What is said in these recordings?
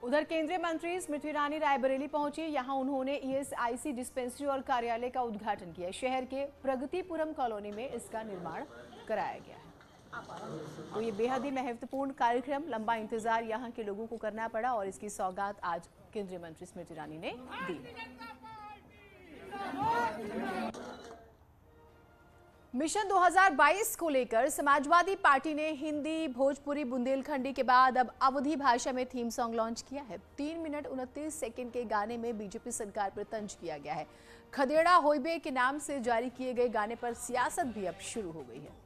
उधर केंद्रीय मंत्री स्मृति ईरानी रायबरेली पहुंची। यहां उन्होंने ईएसआईसी डिस्पेंसरी और कार्यालय का उद्घाटन किया। शहर के प्रगतिपुरम कॉलोनी में इसका निर्माण कराया गया है। तो ये बेहद ही महत्वपूर्ण कार्यक्रम, लंबा इंतजार यहां के लोगों को करना पड़ा और इसकी सौगात आज केंद्रीय मंत्री स्मृति ईरानी ने दी। मिशन 2022 को लेकर समाजवादी पार्टी ने हिंदी, भोजपुरी, बुंदेलखंडी के बाद अब अवधी भाषा में थीम सॉन्ग लॉन्च किया है। 3 मिनट 29 सेकंड के गाने में बीजेपी सरकार पर तंज किया गया है। खदेड़ा होइबे के नाम से जारी किए गए गाने पर सियासत भी अब शुरू हो गई है।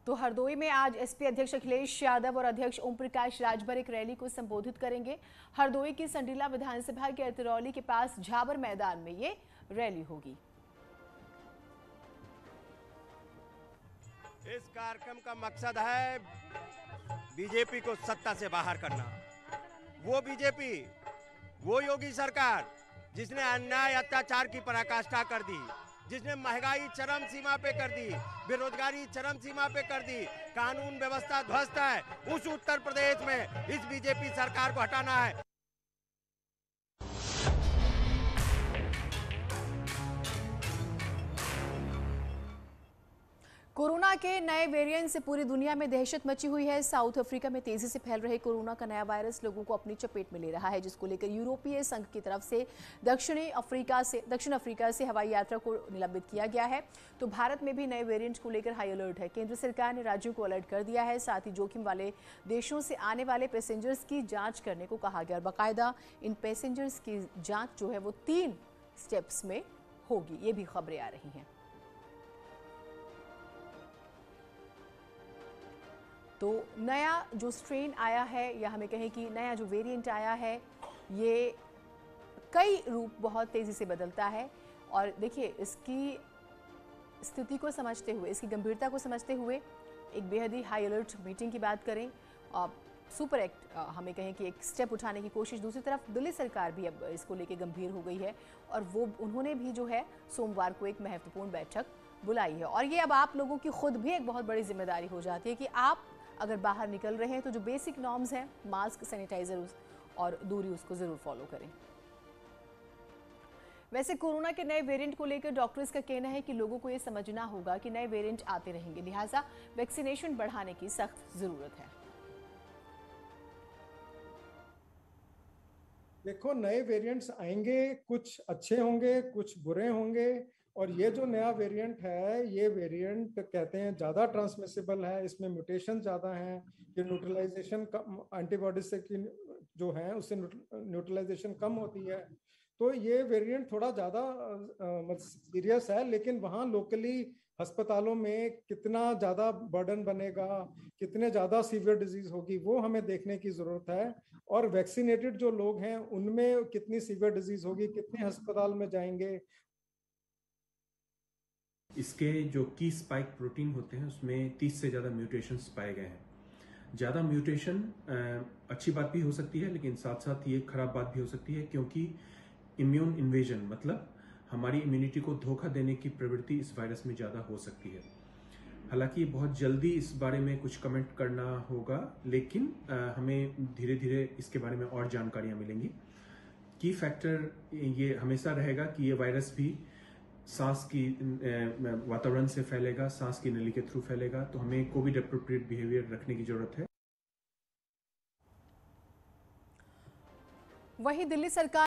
तो हरदोई में आज एसपी अध्यक्ष अखिलेश यादव और अध्यक्ष ओम प्रकाश राजभर एक रैली को संबोधित करेंगे। हरदोई की संडीला विधानसभा के अतरौली के पास झाबर मैदान में ये रैली होगी। इस कार्यक्रम का मकसद है बीजेपी को सत्ता से बाहर करना। वो बीजेपी, वो योगी सरकार जिसने अन्याय अत्याचार की पराकाष्ठा कर दी, जिसने महंगाई चरम सीमा पे कर दी, बेरोजगारी चरम सीमा पे कर दी, कानून व्यवस्था ध्वस्त है, उस उत्तर प्रदेश में इस बीजेपी सरकार को हटाना है। कोरोना के नए वेरिएंट से पूरी दुनिया में दहशत मची हुई है। साउथ अफ्रीका में तेजी से फैल रहे कोरोना का नया वायरस लोगों को अपनी चपेट में ले रहा है, जिसको लेकर यूरोपीय संघ की तरफ से दक्षिण अफ्रीका से हवाई यात्रा को निलंबित किया गया है। तो भारत में भी नए वेरिएंट को लेकर हाई अलर्ट है। केंद्र सरकार ने राज्यों को अलर्ट कर दिया है। साथ ही जोखिम वाले देशों से आने वाले पैसेंजर्स की जाँच करने को कहा गया और बाकायदा इन पैसेंजर्स की जाँच जो है वो 3 स्टेप्स में होगी। ये भी खबरें आ रही हैं। तो नया जो स्ट्रेन आया है या हमें कहें कि नया जो वेरिएंट आया है, ये कई रूप बहुत तेज़ी से बदलता है। और देखिए, इसकी स्थिति को समझते हुए, इसकी गंभीरता को समझते हुए एक बेहद ही हाई अलर्ट मीटिंग की बात करें, सुपर एक्ट हमें कहें कि एक स्टेप उठाने की कोशिश। दूसरी तरफ दिल्ली सरकार भी अब इसको लेकर गंभीर हो गई है और उन्होंने भी जो है सोमवार को एक महत्वपूर्ण बैठक बुलाई है। और ये अब आप लोगों की खुद भी एक बहुत बड़ी जिम्मेदारी हो जाती है कि आप अगर बाहर निकल रहे हैं तो जो बेसिक नॉर्म्स हैं, मास्क, सैनिटाइजर और दूरी, उसको जरूर फॉलो करें। वैसे कोरोना के नए वेरिएंट को लेकर डॉक्टर्स का कहना है कि लोगों को ये समझना होगा कि नए वेरिएंट आते रहेंगे, लिहाजा वैक्सीनेशन बढ़ाने की सख्त जरूरत है। देखो, नए वेरिएंट्स आएंगे, कुछ अच्छे होंगे, कुछ बुरे होंगे। और ये जो नया वेरिएंट है, ये वेरिएंट कहते हैं ज़्यादा ट्रांसमिसिबल है, इसमें म्यूटेशन ज़्यादा हैं, ये न्यूट्रलाइजेशन कम, एंटीबॉडीज से जो है उससे न्यूट्रलाइजेशन कम होती है। तो ये वेरिएंट थोड़ा ज़्यादा सीरियस है, लेकिन वहाँ लोकली अस्पतालों में कितना ज़्यादा बर्डन बनेगा, कितने ज़्यादा सीवियर डिजीज होगी, वो हमें देखने की ज़रूरत है। और वैक्सीनेटेड जो लोग हैं उनमें कितनी सीवियर डिजीज होगी, कितने अस्पताल में जाएंगे। इसके जो की स्पाइक प्रोटीन होते हैं उसमें 30 से ज़्यादा म्यूटेशंस पाए गए हैं। ज़्यादा म्यूटेशन अच्छी बात भी हो सकती है, लेकिन साथ साथ ये खराब बात भी हो सकती है, क्योंकि इम्यून इन्वेजन मतलब हमारी इम्यूनिटी को धोखा देने की प्रवृत्ति इस वायरस में ज़्यादा हो सकती है। हालांकि बहुत जल्दी इस बारे में कुछ कमेंट करना होगा, लेकिन हमें धीरे धीरे इसके बारे में और जानकारियाँ मिलेंगी। की फैक्टर ये हमेशा रहेगा कि ये वायरस भी सांस की वातावरण से फैलेगा, सांस की नली के थ्रू फैलेगा। तो हमें कोविड एप्रोप्रिएट बिहेवियर रखने की जरूरत है। वहीं दिल्ली सरकार